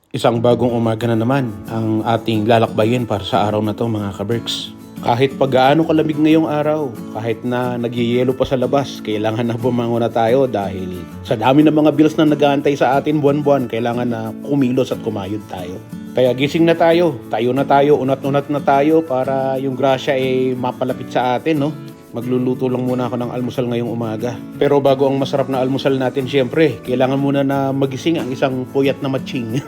Isang bagong umaga na naman ang ating lalakbayin para sa araw na to mga ka-Berks. Kahit pag-gaano kalamig ngayong araw, kahit na nagyayelo pa sa labas, kailangan na bumangon na tayo dahil sa dami ng mga bills na nag-aantay sa atin buwan-buwan, kailangan na kumilos at kumayod tayo. Kaya gising na tayo na tayo, unat-unat na tayo para yung grasya ay mapalapit sa atin, no? Magluluto lang muna ako ng almusal ngayong umaga. Pero bago ang masarap na almusal natin, syempre, kailangan muna na magising ang isang puyat na matching.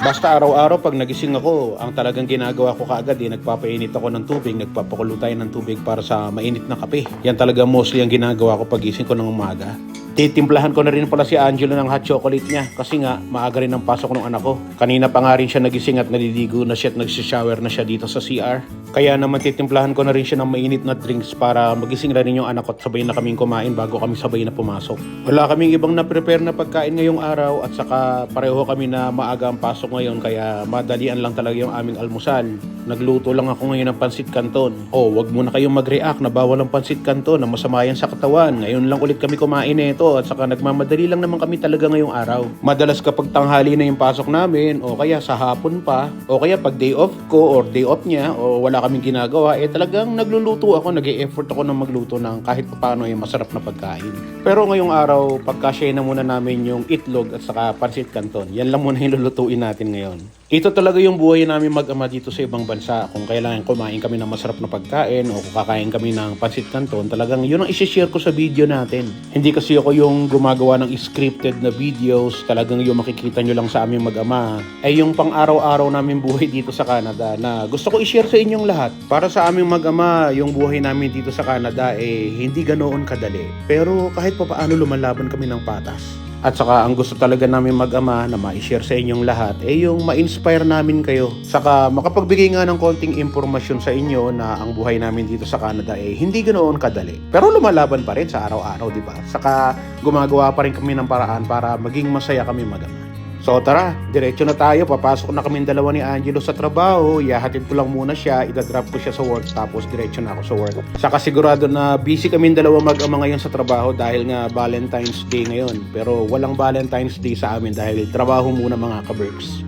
Basta araw-araw pag nagising ako, ang talagang ginagawa ko kaagad, nagpapainit ako ng tubig, nagpapakulo tayo ng tubig para sa mainit na kape. Yan talaga mostly ang ginagawa ko pag gising ko ng umaga. Titimplahan ko na rin pala si Angelo ng hot chocolate niya kasi nga maaga rin ang pasok ng anak ko. Kanina pa nga rin siya nagising at naliligo na siya at nagsishower na siya dito sa CR. Kaya naman titimplahan ko na rin siya ng mainit na drinks para magising na rin yung anak ko at sabay na kaming kumain bago kami sabay na pumasok. Wala kaming ibang na-prepare na pagkain ngayong araw at saka pareho kami na maaga ang pasok ngayon kaya madalian lang talaga yung aming almusal. Nagluto lang ako ngayon ng pansit canton. Oh, wag muna kayong mag-react na bawal ang pansit canton na masama yan sa katawan. Ngayon lang ulit kami kumain nito at saka nagmamadali lang naman kami talaga ngayong araw. Madalas kapag tanghali na yung pasok namin o kaya sa hapon pa o kaya pag day off ko or day off niya o wala kaming ginagawa talagang nagluluto ako, nag-e-effort ako na magluto ng kahit paano yung masarap na pagkain. Pero ngayong araw pagka-share na muna namin yung itlog at saka pansit canton. Yan lang muna yung lulutuin natin ngayon. Ito talaga yung buhay namin mag-ama dito sa ibang bansa. Kung kailangan kumain kami ng masarap na pagkain o kung kakain kami ng pansit canton, talagang yun ang isi-share ko sa video natin. Hindi kasi ako yung gumagawa ng scripted na videos, talagang yung makikita nyo lang sa aming mag-ama ay yung pang-araw-araw namin buhay dito sa Canada na gusto ko i-share sa inyong lahat. Para sa aming mag-ama, yung buhay namin dito sa Canada hindi ganoon kadali. Pero kahit pa paano lumalaban kami ng patas. At saka ang gusto talaga namin mag-ama na ma-share sa inyong lahat yung ma-inspire namin kayo. Saka makapagbigay nga ng konting impormasyon sa inyo na ang buhay namin dito sa Canada hindi ganoon kadali. Pero lumalaban pa rin sa araw-araw, di ba? Saka gumagawa pa rin kami ng paraan para maging masaya kami mag-ama. So tara, diretso na tayo. Papasok na kami dalawa ni Angelo sa trabaho. Ihahatid ko lang muna siya, idadrop ko siya sa work, tapos diretso na ako sa work. Saka sigurado na busy kami dalawa mag-ama ngayon sa trabaho dahil nga Valentine's Day ngayon. Pero walang Valentine's Day sa amin dahil trabaho muna mga ka-Berks.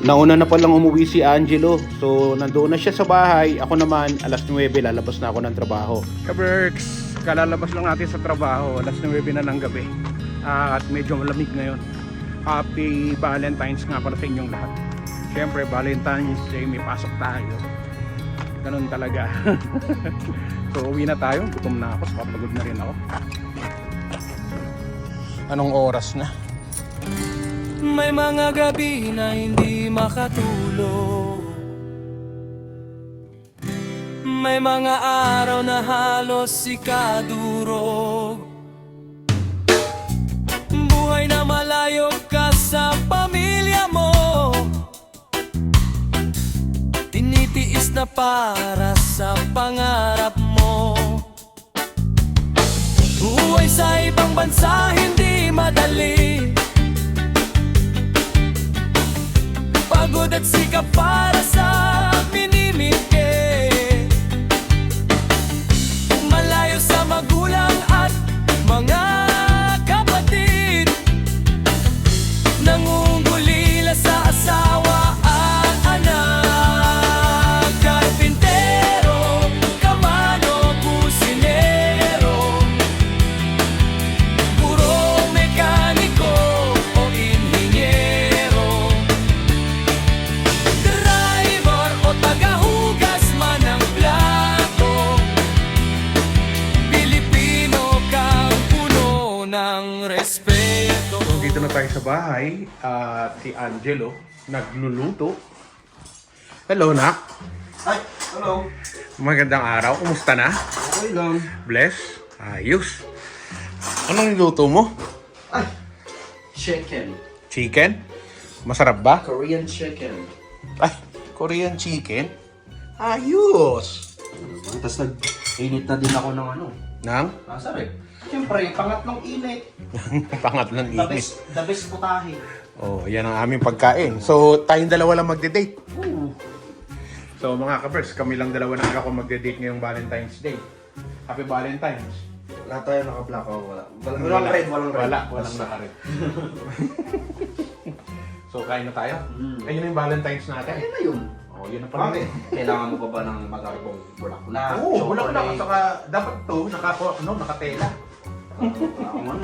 Nauna na palang umuwi si Angelo. So nandoon na siya sa bahay. Ako naman, alas 9 lalabas na ako ng trabaho. Ka-Berks, kalalabas lang natin sa trabaho. Alas 9 na ng gabi. At medyo malamig ngayon. Happy Valentine's nga pala sa inyong lahat. Siyempre Valentine's Day may pasok tayo. Ganun talaga. So uwi na tayo. Gutom na ako. Pagod na rin ako. Anong oras na? May mga gabi na hindi makatulog. May mga araw na halos ikadurog. Buhay na malayo ka sa pamilya mo. Tinitiis na para sa pangarap mo. Buhay sa ibang bansa hindi madali. Pagod at sikap para sa minimigay. Malayo sa magulang at mga kapatid. Nangungulila sa asawa at anak. Karpintero, kamano, kusinero. Puro mekaniko o inhinyero. Driver o tagahugas man ng plato. Pilipino kang puno ng respeto. So dito na tayo sa bahay at si Angelo nagluluto. Hello, Nak. Ay, hello. Magandang araw. Kumusta na? Okay lang. Bless? Ayos. Anong niluto mo? Ay, chicken. Chicken? Masarap ba? Korean chicken. Ay, Korean chicken? Ayos! Tapos nag-init na din ako ng ano. Nang? Sabi, siyempre, pangatlong init. Pangatlong init. The best putahe. Oh, yan ang aming pagkain. So, tayong dalawa lang magde-date. Ooh. So, mga ka-Berks, kami lang dalawa na ako magde-date ngayong Valentine's Day. Happy Valentine's. Lahat tayo naka-black o wala. Walang red, walang red. Walang naka-red. So, kain na tayo. Mm. Ayun na yung Valentine's natin. Ayun na yun. Oh, yun na pala. Bakit? Kailangan mo pa ba ng magarbong bulaklak? Oo, wala ko na. chocolate? Saka, dapat to, nakatela. Ano yun?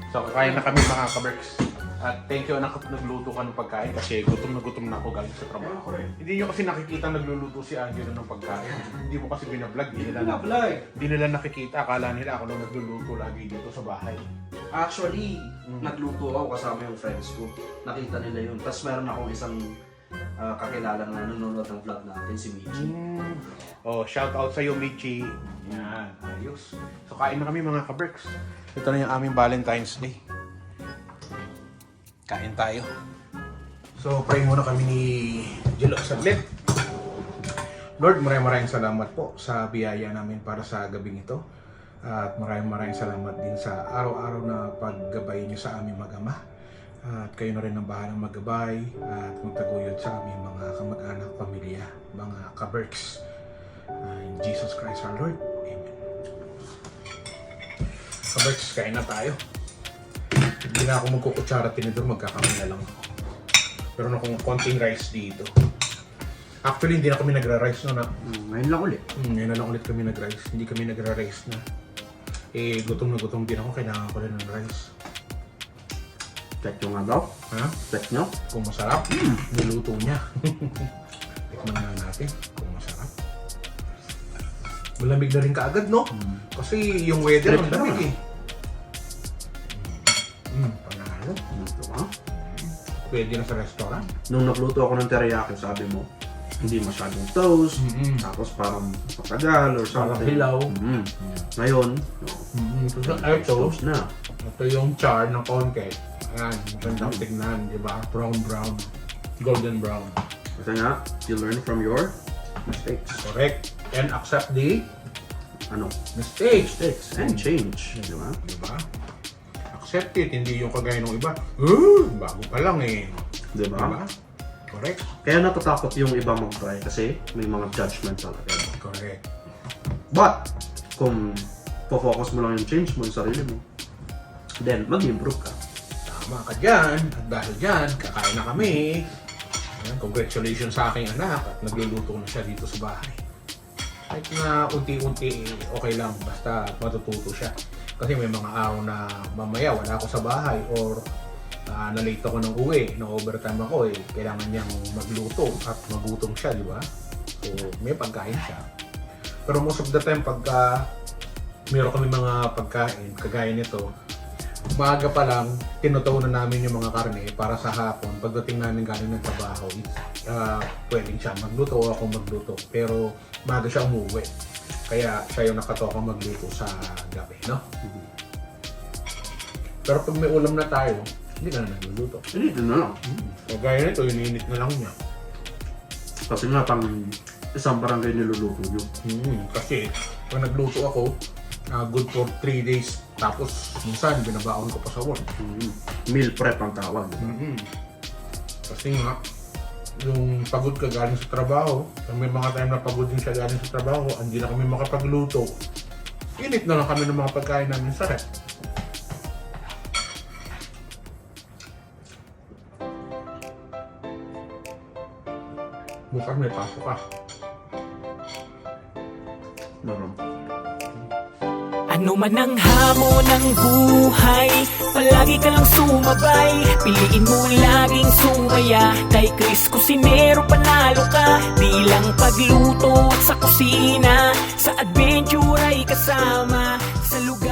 So, kakain na kami mga kaberks. At thank you anak, nagluto ka ng pagkain kasi gutom na ako galing sa trabaho. Hindi nyo kasi nakikita nagluluto si Angelo ng pagkain. Hindi mo kasi binablog. Hindi nila nakikita. Akala nila ako lang nagluluto lagi dito sa bahay. Actually, nagluto ako kasama yung friends ko. Nakita nila yun. Tapos meron akong isang kakilala na nanonood ng vlog natin, si Michi. Oh, shout out sa iyo, Michi. Yan, ayos. So, kain na kami mga kaberks. Ito na yung aming Valentine's Day. Kain tayo. So, pray muna kami ni Jello saglit. Lord, maraming salamat po sa biyaya namin para sa gabing ito. At maraming salamat din sa araw-araw na paggabay niyo sa aming mag-ama. At kayo na rin ang bahalang maggabay at magtaguyod sa aming mga kamag-anak, pamilya, mga kaberks. In Jesus Christ our Lord. Amen. Kaberks, kain na tayo. Hindi na ako magkukutsara tinidor, magkakamay na lang ako. Pero na akong konting rice dito. Actually, hindi na kami nagra-rice no na. Ngayon lang ulit. Ngayon na lang ulit kami nag-rice. Hindi kami nagra-rice na. Eh, gutom na gutom din ako. Kailangan ko rin ng rice. Check nyo nga daw. Ha? Check nyo. Kung masarap, niluto niya. Tikman na natin kung masarap. Malamig na rin kaagad, no? Kasi yung weather, ang lamig eh. Panalo. Ito ba? Pwede na sa restaurant. Nung nagluto ako ng teriyaki, sabi mo, hindi masyadong toast, tapos parang patagal or Parang something. hilaw. Ngayon, Ito, toast na. ito yung char ng konti. Ayan, magandang tignan, di ba? Brown, golden brown. Kasi nga, you learn from your mistakes. Correct. And accept the Ano? mistakes. Mistakes and change. Di ba? Di ba? Accept it, hindi yung kagaya ng iba. Bago pa lang eh. Di Di ba? ba? Correct. Kaya natatakot yung iba mag-try kasi may mga judgment talaga. Correct. But, kung focus mo lang yung change mo, yung sarili mo, then mag-improve ka. Tama ka dyan. At dahil dyan, kakain na kami. Ayan, congratulations sa aking anak at nagluluto na siya dito sa bahay. Kahit na unti-unti, okay lang. Basta matututo siya. Kasi may mga araw na mamaya wala ako sa bahay or na-late ako ng uwi, na-overtime ako eh. Kailangan niyang magluto at magutom siya, di ba? So, may pagkain siya. Pero most of the time, pagka meron kami mga pagkain, kagaya nito, umaga pa lang, tinutuo na namin yung mga karne para sa hapon. Pagdating namin galing ng trabaho, pwedeng siya magluto o ako magluto. Pero umaga siya umuwi. Kaya siya yung nakatoka magluto sa gabi, no? Pero pag may ulam na tayo, hindi ka na nagluluto. Hindi, na lang. O gaya nito, ininit na lang niya. Kasi nga, pang isang barangay niluluto nyo. Kasi pag nagluto ako, good for 3 days. Tapos minsan, binabaon ko pa sa work. Meal prep ang tawag. Kasi nga, yung pagod ka galing sa trabaho, may mga time na pagod din siya galing sa trabaho, hindi na kami makapagluto. Init na lang kami ng mga pagkain namin sa rep. Bukas may pasok ka. Meron. Ano man ang hamon ng buhay, palagi ka lang sumabay. Piliin mo laging sumaya. Kay Chris Cusinero panalo ka. Di lang pagluto at sa kusina, sa adventure ay kasama. Sa lugar